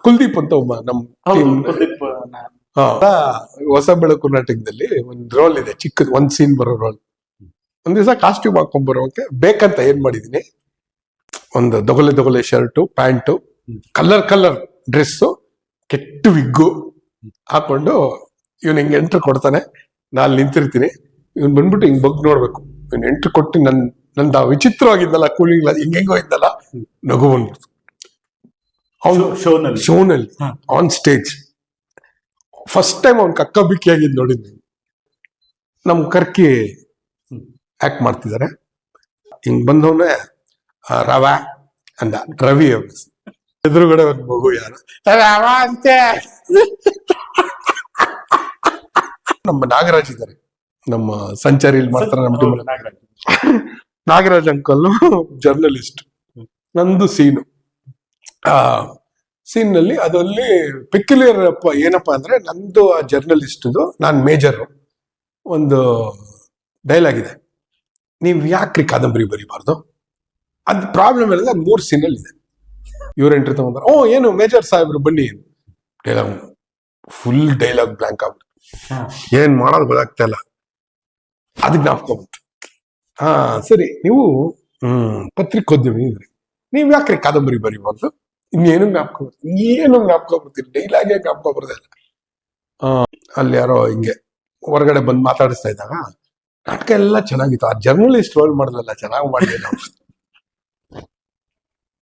ಕುಲ್ದೀಪ್ ಅಂತ ಒಬ್ಬ ನಮ್ ಹೊಸ ಬೆಳಕು ನಾಟಕದಲ್ಲಿ ಒಂದ್ ರೋಲ್ ಇದೆ, ಚಿಕ್ಕದ್ ಒಂದ್ ಸೀನ್ ಬರೋ ರೋಲ್. ಒಂದ್ ದಿವಸ ಕಾಸ್ಟ್ಯೂಮ್ ಹಾಕೊಂಡ್ ಬರೋಕೆ ಬೇಕಂತ ಏನ್ ಮಾಡಿದೀನಿ, ಒಂದು ದೊಗಲೆ ಶರ್ಟು, ಪ್ಯಾಂಟು, ಕಲರ್ ಡ್ರೆಸ್ಸು, ಕೆಟ್ಟ ವಿಗ್ಗು ಹಾಕೊಂಡು ಇವ್ನ ಹಿಂಗ್ ಎಂಟ್ರ್ ಕೊಡ್ತಾನೆ. ನಾನ್ ನಿಂತಿರ್ತೀನಿ, ಇವ್ನ್ ಬಂದ್ಬಿಟ್ಟು ಹಿಂಗ್ ಬಗ್ ನೋಡ್ಬೇಕು. ಇವ್ನ ಎಂಟ್ರ್ ಕೊಟ್ಟು ನಂದ ವಿಚಿತ್ರವಾಗಿದ್ದಲ್ಲ, ಕೂಲಿಂಗ್ ಹಿಂಗೆಂಗೋ ಇದ್ದಲ್ಲ, ನಗು ಬಂದ್ಬಿಡ್ತು. ಶೋನಲ್ಲಿ ಆನ್ ಸ್ಟೇಜ್ ಫಸ್ಟ್ ಟೈಮ್ ಅವ್ನ್ ಕಕ್ಕ ಬಿಕ್ಕಿ ಆಗಿದ್ ನೋಡಿದ್ವಿ. ನಮ್ ಕರ್ಕಿ ಆಕ್ಟ್ ಮಾಡ್ತಿದ್ದಾರೆ. ಹಿಂಗ್ ಬಂದವನೇ ರವ ಅಂದ, ರವಿ ಎದುರುಗಡೆ ಒಂದ್ ಮಗು ಯಾರು ರವ ಅಂತೆ. ನಮ್ಮ ನಾಗರಾಜ್ ಇದ್ದಾರೆ, ನಮ್ಮ ಸಂಚಾರಿಲಿ ಮಾಡ್ತಾರೆ ನಮ್ಮ ಟೀಮ್. Nagaraj uncle journalist. ನಂದು ಸೀನು, ಸೀನ್ ನಲ್ಲಿ ಅದಲ್ಲಿ ಪೆಕ್ಯುಲಿಯರ್ ಏನಪ್ಪಾ ಅಂದ್ರೆ, ನಂದು ಆ ಜರ್ನಲಿಸ್ಟ್, ನಾನ್ ಮೇಜರ್. ಒಂದು ಡೈಲಾಗ್ ಇದೆ, ನೀವ್ ಯಾಕ್ರಿ ಕಾದಂಬರಿ ಬರೀಬಾರ್ದು? ಅದ್ ಪ್ರಾಬ್ಲಮ್ ಇಲ್ಲ, ಅದ್ 3 ಸೀನಲ್ಲಿ ಇದೆ. ಇವ್ರ ಎಂಟ್ರಿ ತಗೊಂಡ್ರೆ, ಓ ಏನು ಮೇಜರ್ ಸಾಹೇಬ್ರು ಬನ್ನಿ. ಡೈಲಾಗ್ ಫುಲ್ ಡೈಲಾಗ್ ಬ್ಲಾಂಕ್ ಆಗ್ಬಿಟ್ಟು ಏನ್ ಮಾಡೋದು ಗೊತ್ತಾಗ್ತಾ ಇಲ್ಲ. ಅದ್ ಜ್ಞಾಪಕ ಬಂತು. ಸರಿ, ನೀವು ಪತ್ರಿಕೋದ್ಯಮಿ ಇದ್ರಿ, ನೀವ್ ಯಾಕ್ರಿ ಕಾದಂಬರಿ ಬರೀಬಾರ್ದು? ಇನ್ನೇನು ಜ್ಞಾಪಕ ಬರ್ತೀರಿ, ಡೈಲಾಗೇ ಜ್ಞಾಪಕ ಬರ್ದಿಲ್ಲ. ಅಲ್ಲಿ ಯಾರೋ ಹಿಂಗೆ ಹೊರಗಡೆ ಬಂದು ಮಾತಾಡಿಸ್ತಾ ಇದ್ದಾಗ ನಾಟಕ ಎಲ್ಲ ಚೆನ್ನಾಗಿತ್ತು, ಆ ಜರ್ನಲಿಸ್ಟ್ ರೋಲ್ ಮಾಡಿದ್ರಲ್ಲ ಚೆನ್ನಾಗಿ ಮಾಡಿದೆ ನಾವು.